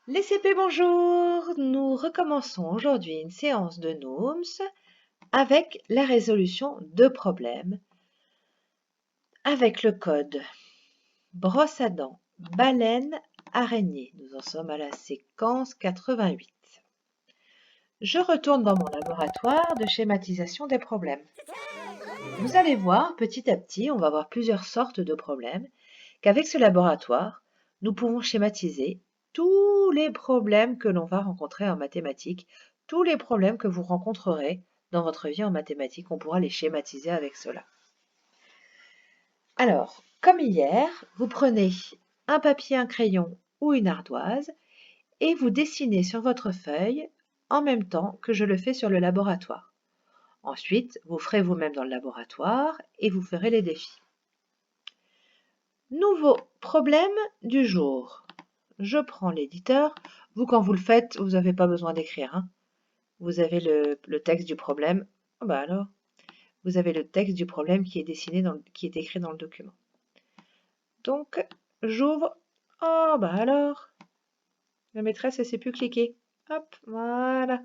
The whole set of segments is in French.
Les CP, bonjour! Nous recommençons aujourd'hui une séance de NOOMS avec la résolution de problèmes avec le code brosse à dents, baleine, araignée. Nous en sommes à la séquence 88. Je retourne dans mon laboratoire de schématisation des problèmes. Vous allez voir, petit à petit, on va voir plusieurs sortes de problèmes qu'avec ce laboratoire, nous pouvons schématiser tous les problèmes que l'on va rencontrer en mathématiques, tous les problèmes que vous rencontrerez dans votre vie en mathématiques, on pourra les schématiser avec cela. Alors, comme hier, vous prenez un papier, un crayon ou une ardoise et vous dessinez sur votre feuille en même temps que je le fais sur le laboratoire. Ensuite, vous ferez vous-même dans le laboratoire et vous ferez les défis. Nouveau problème du jour. Je prends l'éditeur. Vous, quand vous le faites, vous n'avez pas besoin d'écrire. Hein. Vous avez le texte du problème. Oh bah alors, vous avez le texte du problème qui est dessiné, qui est écrit dans le document. Donc, j'ouvre. Oh bah alors, la maîtresse, elle ne sait plus cliquer. Hop, voilà.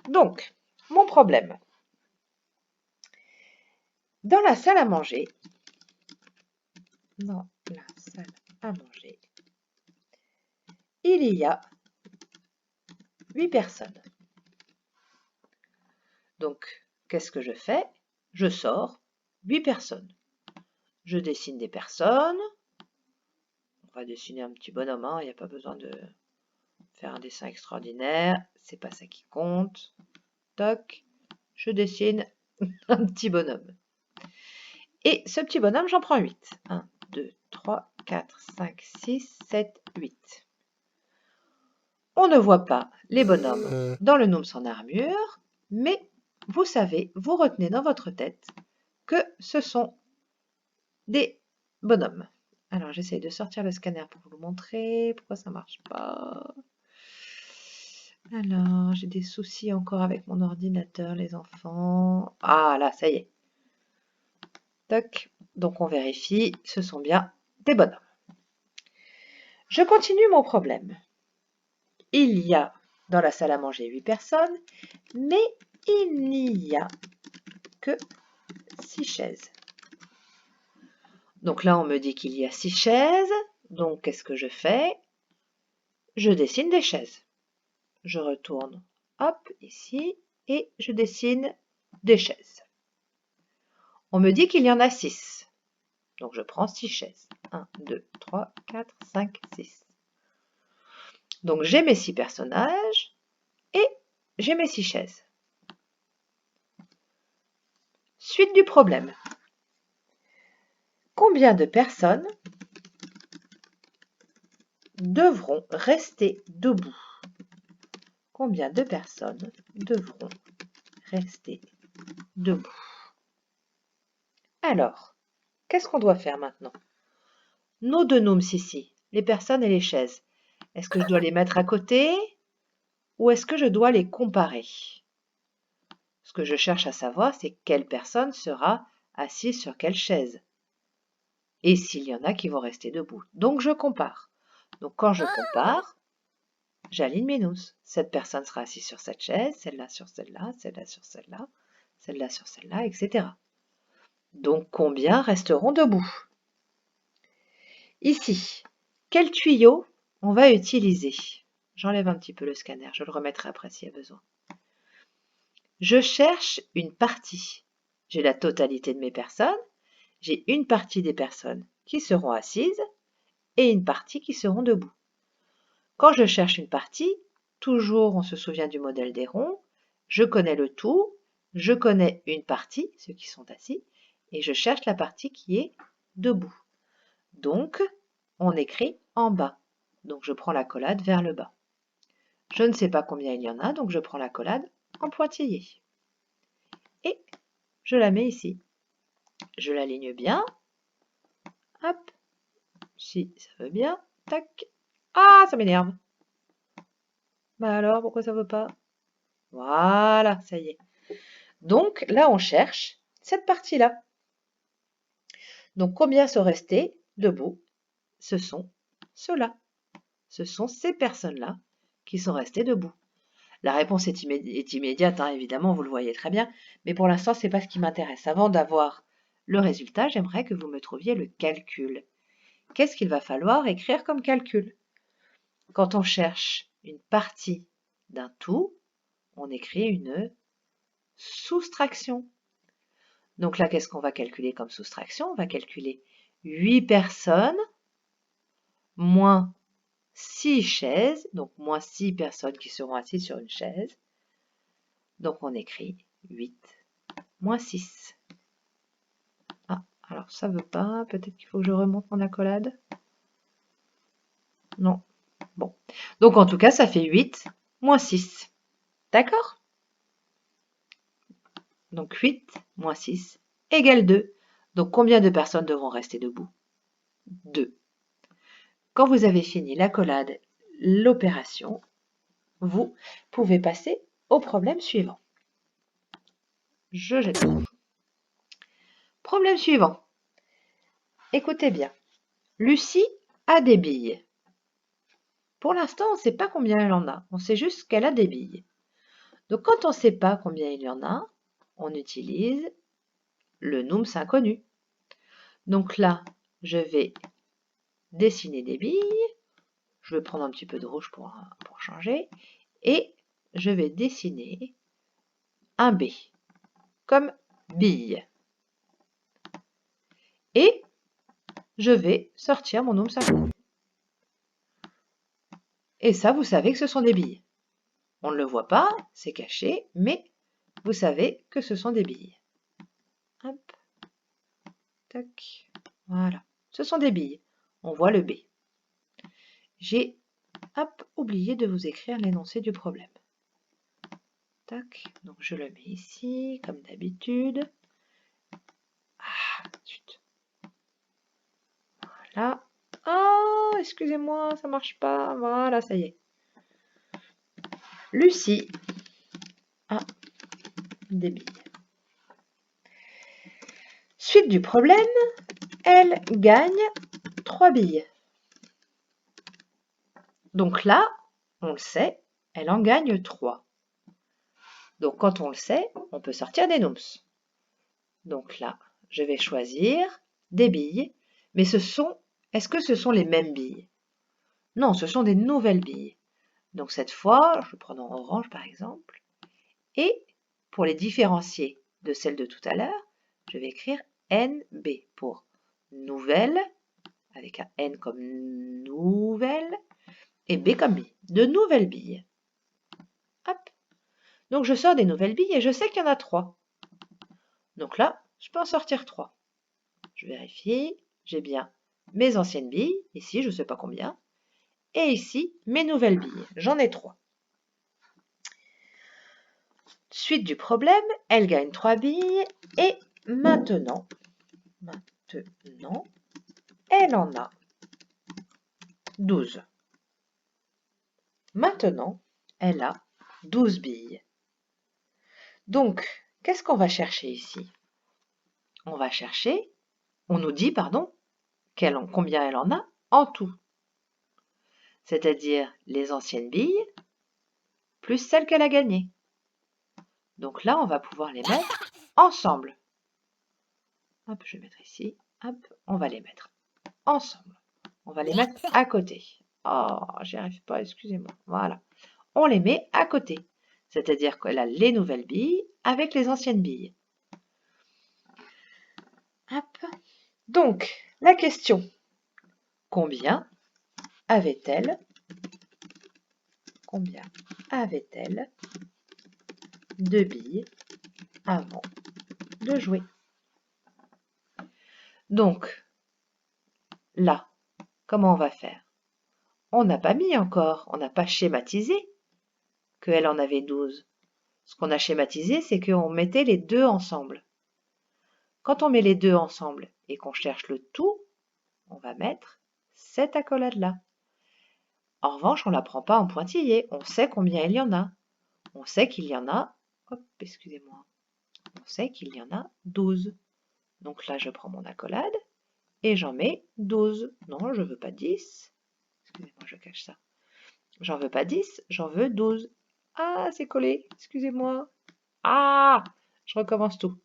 Donc, mon problème. Dans la salle à manger, il y a 8 personnes. Donc, qu'est-ce que je fais? Je sors 8 personnes. Je dessine des personnes. On va dessiner un petit bonhomme, hein. Il n'y a pas besoin de faire un dessin extraordinaire. C'est pas ça qui compte. Toc, je dessine un petit bonhomme. Et ce petit bonhomme, j'en prends 8. 1, 2, 3, 4, 5, 6, 7, 8. On ne voit pas les bonhommes dans le NOOMS en armure, mais vous savez, vous retenez dans votre tête que ce sont des bonhommes. Alors, j'essaie de sortir le scanner pour vous le montrer. Pourquoi ça ne marche pas? Alors, j'ai des soucis encore avec mon ordinateur, les enfants. Ah là, ça y est. Toc. Donc, on vérifie. Ce sont bien des bonhommes. Je continue mon problème. Il y a dans la salle à manger 8 personnes, mais il n'y a que 6 chaises. Donc là, on me dit qu'il y a 6 chaises. Donc, qu'est-ce que je fais? Je dessine des chaises. Je retourne, hop, ici, et je dessine des chaises. On me dit qu'il y en a 6. Donc, je prends 6 chaises. 1, 2, 3, 4, 5, 6. Donc, j'ai mes 6 personnages et j'ai mes 6 chaises. Suite du problème. Combien de personnes devront rester debout? Combien de personnes devront rester debout? Alors, qu'est-ce qu'on doit faire maintenant? Nos deux NOOMS ici, les personnes et les chaises. Est-ce que je dois les mettre à côté ou est-ce que je dois les comparer? Ce que je cherche à savoir, c'est quelle personne sera assise sur quelle chaise. Et s'il y en a qui vont rester debout. Donc, je compare. Donc, quand je compare, j'aligne mes NOOMS. Cette personne sera assise sur cette chaise, celle-là sur celle-là, celle-là sur celle-là, celle-là sur celle-là, etc. Donc, combien resteront debout? Ici, quel tuyau on va utiliser? J'enlève un petit peu le scanner, je le remettrai après s'il y a besoin. Je cherche une partie. J'ai la totalité de mes personnes, j'ai une partie des personnes qui seront assises et une partie qui seront debout. Quand je cherche une partie, toujours on se souvient du modèle des ronds, je connais le tout, je connais une partie, ceux qui sont assis, et je cherche la partie qui est debout. Donc, on écrit en bas. Donc, je prends l'accolade vers le bas. Je ne sais pas combien il y en a, donc je prends l'accolade en pointillé. Et je la mets ici. Je l'aligne bien. Hop. Si ça veut bien. Tac. Ah, ça m'énerve. Bah alors, pourquoi ça ne veut pas? Voilà, ça y est. Donc, là, on cherche cette partie-là. Donc, combien sont restés debout? Ce sont ceux-là. ce sont ces personnes-là qui sont restées debout. La réponse est immédiate, hein, évidemment, vous le voyez très bien, mais pour l'instant, ce n'est pas ce qui m'intéresse. Avant d'avoir le résultat, j'aimerais que vous me trouviez le calcul. Qu'est-ce qu'il va falloir écrire comme calcul? Quand on cherche une partie d'un tout, on écrit une soustraction. Donc là, qu'est-ce qu'on va calculer comme soustraction? On va calculer 8 personnes moins 6 chaises, donc moins 6 personnes qui seront assises sur une chaise. Donc on écrit 8 moins 6. Ah, alors ça ne veut pas, peut-être qu'il faut que je remonte mon accolade. Non, bon. Donc en tout cas, ça fait 8 moins 6. D'accord? Donc 8 moins 6 égale 2. Donc combien de personnes devront rester debout? 2. Quand vous avez fini l'accolade, l'opération, vous pouvez passer au problème suivant. Je jette rouge. Problème suivant. Écoutez bien. Lucie a des billes. Pour l'instant, on ne sait pas combien elle en a. On sait juste qu'elle a des billes. Donc quand on ne sait pas combien il y en a, on utilise le nums inconnu. Donc là, je vais dessiner des billes. Je vais prendre un petit peu de rouge pour changer. Et je vais dessiner un B, comme bille. Et je vais sortir mon nums inconnu. Et ça, vous savez que ce sont des billes. On ne le voit pas, c'est caché, mais vous savez que ce sont des billes. Hop, tac, voilà. Ce sont des billes. On voit le B. J'ai oublié de vous écrire l'énoncé du problème. Tac, donc je le mets ici, comme d'habitude. Ah, zut. Voilà. Oh, excusez-moi, ça marche pas. Voilà, ça y est. Lucie a des billes. Suite du problème, elle gagne 3 billes. Donc là, on le sait, elle en gagne 3. Donc quand on le sait, on peut sortir des nums. Donc là, je vais choisir des billes, mais est-ce que ce sont les mêmes billes? Non, ce sont des nouvelles billes. Donc cette fois, je prends en orange par exemple, et pour les différencier de celles de tout à l'heure, je vais écrire NB pour nouvelle, avec un N comme nouvelle, et B comme bille, de nouvelles billes. Hop. Donc je sors des nouvelles billes et je sais qu'il y en a 3. Donc là, je peux en sortir 3. Je vérifie, j'ai bien mes anciennes billes, ici je ne sais pas combien, et ici mes nouvelles billes, j'en ai 3. Suite du problème, elle gagne 3 billes et maintenant, elle en a 12. Maintenant, elle a 12 billes. Donc, qu'est-ce qu'on va chercher ici? On va chercher, on nous dit, pardon, combien elle en a en tout. C'est-à-dire les anciennes billes plus celles qu'elle a gagnées. Donc là, on va pouvoir les mettre ensemble. Hop, je vais mettre ici. Hop, on va les mettre ensemble. On va les mettre à côté. Oh, j'y arrive pas, excusez-moi. Voilà. On les met à côté. C'est-à-dire qu'elle a les nouvelles billes avec les anciennes billes. Hop. Donc, la question. Combien avait-elle de billes avant de jouer? Donc, là, comment on va faire? On n'a pas mis encore, on n'a pas schématisé qu'elle en avait 12. Ce qu'on a schématisé, c'est qu'on mettait les deux ensemble. Quand on met les deux ensemble et qu'on cherche le tout, on va mettre cette accolade-là. En revanche, on ne la prend pas en pointillé. On sait combien il y en a. On sait qu'il y en a, hop, excusez-moi, on sait qu'il y en a 12. Donc là, je prends mon accolade et j'en mets 12. Non, je ne veux pas 10. Excusez-moi, je cache ça. J'en veux pas 10, j'en veux 12. Ah, c'est collé, excusez-moi. Ah, je recommence tout.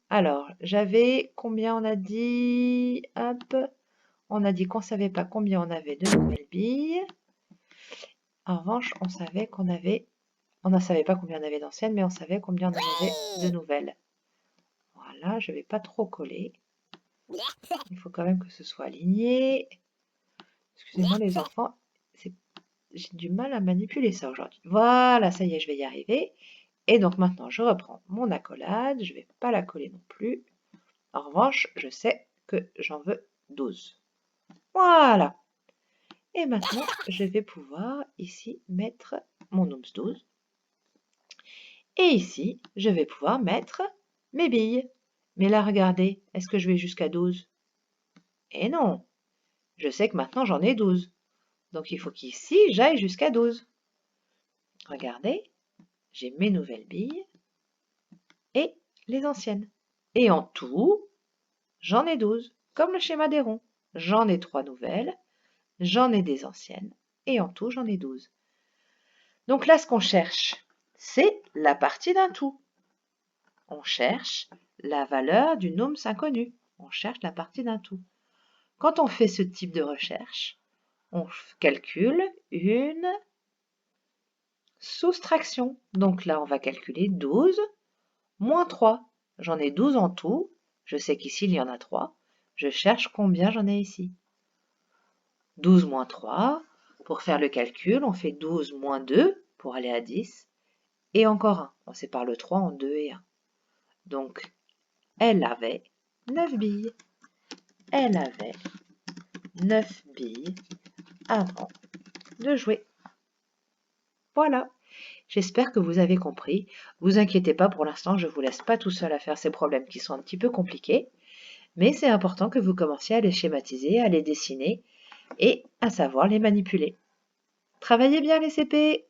Alors, j'avais combien on a dit? Hop, on a dit qu'on savait pas combien on avait de nouvelles billes. En revanche, on savait qu'on avait... On ne savait pas combien on avait d'anciennes, mais on savait combien on en avait de nouvelles. Voilà, je ne vais pas trop coller. Il faut quand même que ce soit aligné. Excusez-moi les enfants, j'ai du mal à manipuler ça aujourd'hui. Voilà, ça y est, je vais y arriver. Et donc maintenant, je reprends mon accolade. Je ne vais pas la coller non plus. En revanche, je sais que j'en veux 12. Voilà. Et maintenant, je vais pouvoir ici mettre mon OMS 12. Et ici, je vais pouvoir mettre mes billes. Mais là, regardez, est-ce que je vais jusqu'à 12? Eh non, je sais que maintenant j'en ai 12. Donc il faut qu'ici, j'aille jusqu'à 12. Regardez, j'ai mes nouvelles billes et les anciennes. Et en tout, j'en ai 12, comme le schéma des ronds. J'en ai 3 nouvelles, j'en ai des anciennes, et en tout, j'en ai 12. Donc là, ce qu'on cherche, c'est la partie d'un tout. On cherche la valeur du nombre inconnu. On cherche la partie d'un tout. Quand on fait ce type de recherche, on calcule une soustraction. Donc là, on va calculer 12 moins 3. J'en ai 12 en tout. Je sais qu'ici, il y en a 3. Je cherche combien j'en ai ici. 12 moins 3. Pour faire le calcul, on fait 12 moins 2 pour aller à 10. Et encore 1. On sépare le 3 en 2 et 1. Donc, elle avait 9 billes. Elle avait 9 billes avant de jouer. Voilà. J'espère que vous avez compris. Vous inquiétez pas, pour l'instant, je ne vous laisse pas tout seul à faire ces problèmes qui sont un petit peu compliqués. Mais c'est important que vous commenciez à les schématiser, à les dessiner et à savoir les manipuler. Travaillez bien les CP!